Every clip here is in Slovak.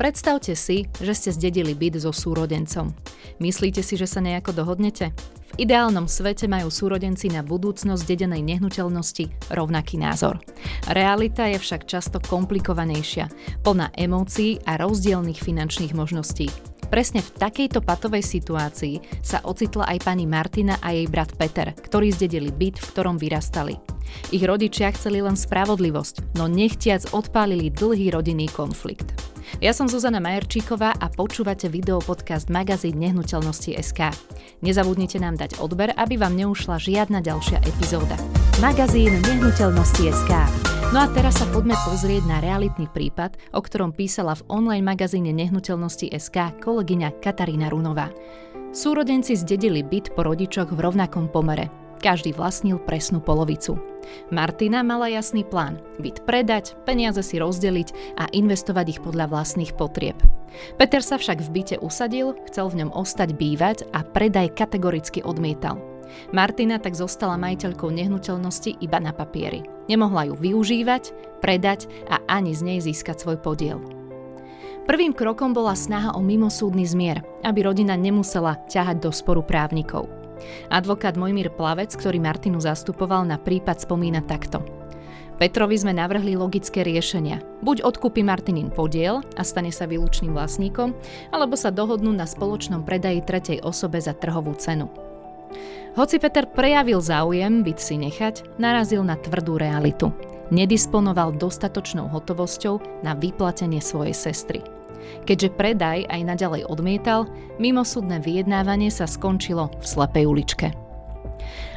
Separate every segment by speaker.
Speaker 1: Predstavte si, že ste zdedili byt so súrodencom. Myslíte si, že sa nejako dohodnete? V ideálnom svete majú súrodenci na budúcnosť zdedenej nehnuteľnosti rovnaký názor. Realita je však často komplikovanejšia, plná emócií a rozdielnych finančných možností. Presne v takejto patovej situácii sa ocitla aj pani Martina a jej brat Peter, ktorí zdedili byt, v ktorom vyrastali. Ich rodičia chceli len spravodlivosť, no nechtiac odpálili dlhý rodinný konflikt. Ja som Zuzana Majerčíková a počúvate videopodcast magazín Nehnuteľnosti.sk. Nezabudnite nám dať odber, aby vám neušla žiadna ďalšia epizóda. Magazín Nehnuteľnosti.sk. No a teraz sa poďme pozrieť na realitný prípad, o ktorom písala v online magazíne Nehnuteľnosti.sk kolegyňa Katarína Runová. Súrodenci zdedili byt po rodičoch v rovnakom pomere. Každý vlastnil presnú polovicu. Martina mala jasný plán. Byt predať, peniaze si rozdeliť a investovať ich podľa vlastných potrieb. Peter sa však v byte usadil, chcel v ňom ostať bývať a predaj kategoricky odmietal. Martina tak zostala majiteľkou nehnuteľnosti iba na papieri. Nemohla ju využívať, predať a ani z nej získať svoj podiel. Prvým krokom bola snaha o mimosúdny zmier, aby rodina nemusela ťahať do sporu právnikov. Advokát Mojmír Plavec, ktorý Martinu zastupoval, na prípad spomína takto. Petrovi sme navrhli logické riešenia. Buď odkúpi Martinin podiel a stane sa výlučným vlastníkom, alebo sa dohodnú na spoločnom predaji tretej osobe za trhovú cenu. Hoci Peter prejavil záujem byť si nechať, narazil na tvrdú realitu. Nedisponoval dostatočnou hotovosťou na vyplatenie svojej sestry. Keďže predaj aj naďalej odmietal, mimosúdne vyjednávanie sa skončilo v slepej uličke.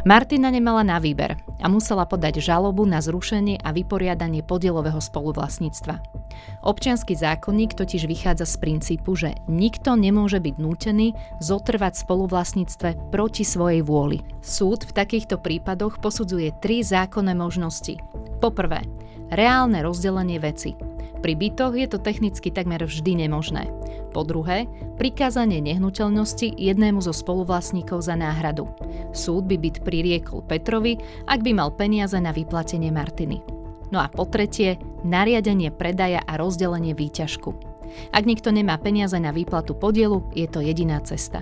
Speaker 1: Martina nemala na výber a musela podať žalobu na zrušenie a vyporiadanie podielového spoluvlastníctva. Občiansky zákonník totiž vychádza z princípu, že nikto nemôže byť nútený zotrvať v spoluvlastníctve proti svojej vôli. Súd v takýchto prípadoch posudzuje 3 zákonné možnosti. Poprvé, reálne rozdelenie veci. Pri bytoch je to technicky takmer vždy nemožné. Po druhé, prikázanie nehnuteľnosti jednému zo spoluvlastníkov za náhradu. Súd by byt pririekol Petrovi, ak by mal peniaze na vyplatenie Martiny. No a po tretie, nariadenie predaja a rozdelenie výťažku. Ak niekto nemá peniaze na výplatu podielu, je to jediná cesta.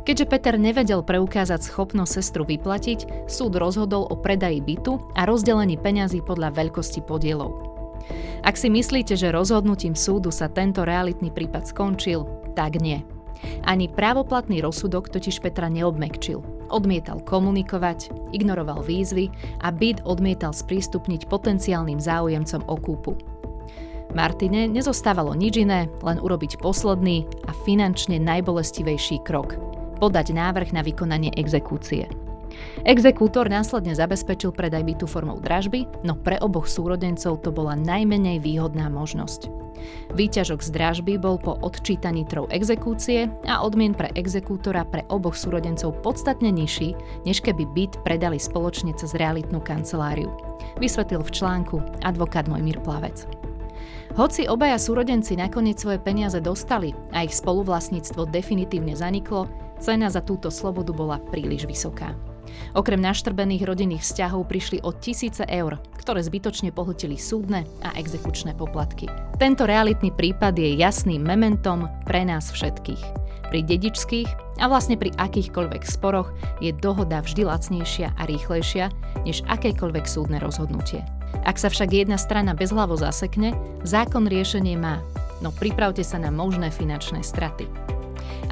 Speaker 1: Keďže Peter nevedel preukázať schopnosť sestru vyplatiť, súd rozhodol o predaji bytu a rozdelení peňazí podľa veľkosti podielov. Ak si myslíte, že rozhodnutím súdu sa tento realitný prípad skončil, tak nie. Ani právoplatný rozsudok totiž Petra neobmäkčil. Odmietal komunikovať, ignoroval výzvy a byt odmietal sprístupniť potenciálnym záujemcom o kúpu. Martine nezostávalo nič iné, len urobiť posledný a finančne najbolestivejší krok – podať návrh na vykonanie exekúcie. Exekútor následne zabezpečil predaj bytu formou dražby, no pre oboch súrodencov to bola najmenej výhodná možnosť. Výťažok z dražby bol po odčítaní trov exekúcie a odmien pre exekútora pre oboch súrodencov podstatne nižší, než keby byt predali spoločne cez realitnú kanceláriu. Vysvetlil v článku advokát Mojmír Plavec. Hoci obaja súrodenci nakoniec svoje peniaze dostali a ich spoluvlastníctvo definitívne zaniklo, cena za túto slobodu bola príliš vysoká. Okrem naštrbených rodinných vzťahov prišli o tisíce eur, ktoré zbytočne pohltili súdne a exekučné poplatky. Tento realitný prípad je jasným mementom pre nás všetkých. Pri dedičských a vlastne pri akýchkoľvek sporoch je dohoda vždy lacnejšia a rýchlejšia než akékoľvek súdne rozhodnutie. Ak sa však jedna strana bezhlavo zasekne, zákon riešenie má, no pripravte sa na možné finančné straty.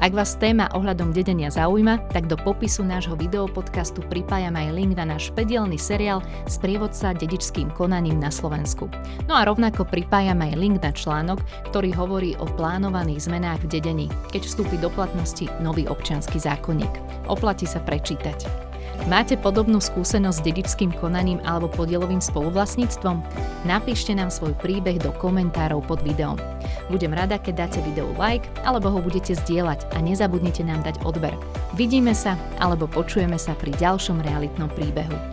Speaker 1: Ak vás téma ohľadom dedenia zaujíma, tak do popisu nášho videopodcastu pripájam aj link na náš 5-dielny seriál Sprievodca dedičským konaním na Slovensku. No a rovnako pripájam aj link na článok, ktorý hovorí o plánovaných zmenách v dedení, keď vstúpi do platnosti nový občiansky zákonník. Oplatí sa prečítať. Máte podobnú skúsenosť s dedičským konaním alebo podielovým spoluvlastníctvom? Napíšte nám svoj príbeh do komentárov pod videom. Budem rada, keď dáte videu like alebo ho budete zdieľať a nezabudnite nám dať odber. Vidíme sa alebo počujeme sa pri ďalšom realitnom príbehu.